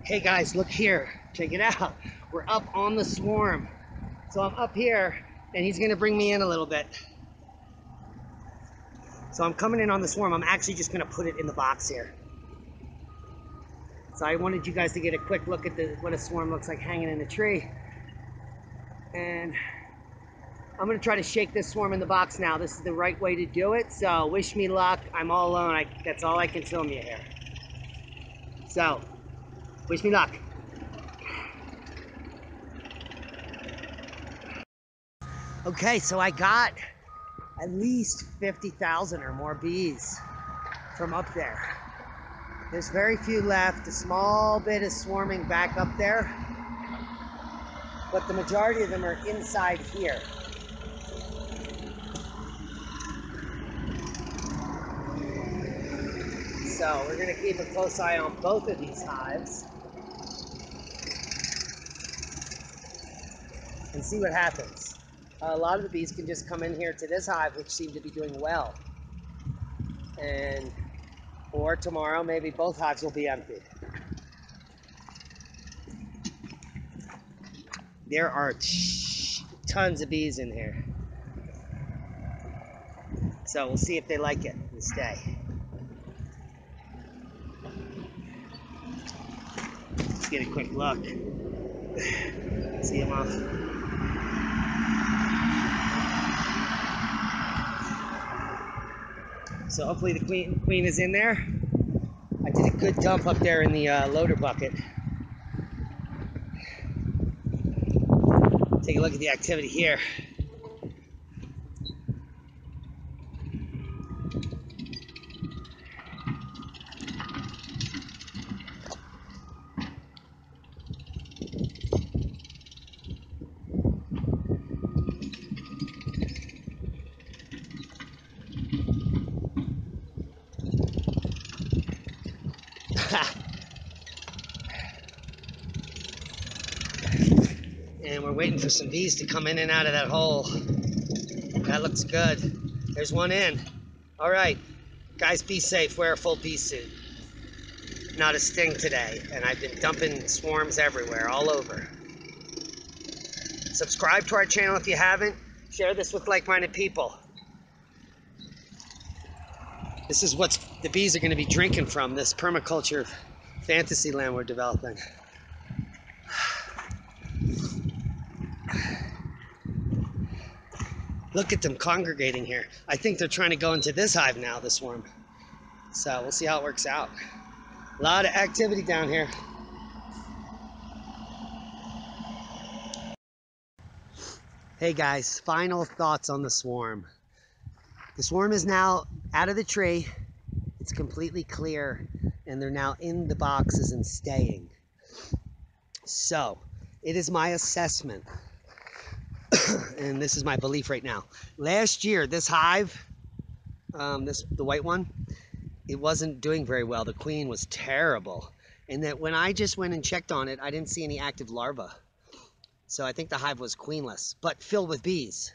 Hey guys, look here. Check it out. We're up on the swarm. So I'm up here and he's gonna bring me in a little bit. So I'm coming in on the swarm. I'm actually just gonna put it in the box here. So I wanted you guys to get a quick look at what a swarm looks like hanging in a tree. And I'm gonna try to shake this swarm in the box now. This is the right way to do it. So wish me luck. I'm all alone. That's all I can film you here. So wish me luck. Okay, so I got at least 50,000 or more bees from up there. There's very few left. A small bit is swarming back up there, but the majority of them are inside here. So we're gonna keep a close eye on both of these hives and see what happens. A lot of the bees can just come in here to this hive, which seem to be doing well. Or tomorrow, maybe both hives will be empty. There are tons of bees in here. So we'll see if they like it and stay. Let's get a quick look. See them off. So hopefully the queen is in there. I did a good dump up there in the loader bucket. Take a look at the activity here. And we're waiting for some bees to come in and out of that hole. That looks good. There's one in. All right, guys, be safe. Wear a full bee suit. Not a sting today. And I've been dumping swarms everywhere, all over. Subscribe to our channel if you haven't. Share this with like-minded people. This is what the bees are going to be drinking from, this permaculture fantasy land we're developing. Look at them congregating here. I think they're trying to go into this hive now, the swarm. So we'll see how it works out. A lot of activity down here. Hey guys, final thoughts on the swarm. The swarm is now out of the tree. It's completely clear, and they're now in the boxes and staying. So it is my assessment, and this is my belief right now. Last year, this hive, the white one, it wasn't doing very well. The queen was terrible. And that when I just went and checked on it, I didn't see any active larvae. So I think the hive was queenless, but filled with bees.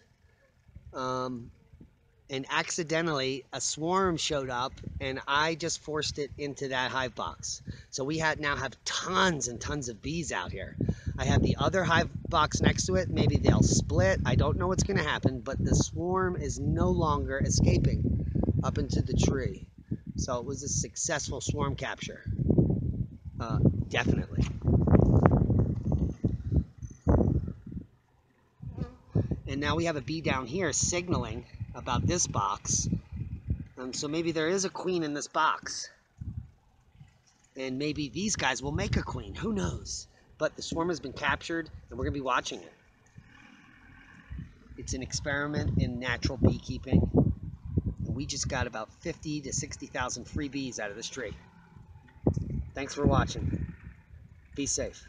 And accidentally, a swarm showed up, and I just forced it into that hive box. So we now have tons and tons of bees out here. I have the other hive box next to it. Maybe they'll split. I don't know what's going to happen, but the swarm is no longer escaping up into the tree. So it was a successful swarm capture. Definitely. And now we have a bee down here signaling about this box. So maybe there is a queen in this box. And maybe these guys will make a queen. Who knows? But the swarm has been captured, and we're going to be watching it. It's an experiment in natural beekeeping. And we just got about 50 to 60,000 free bees out of this tree. Thanks for watching. Be safe.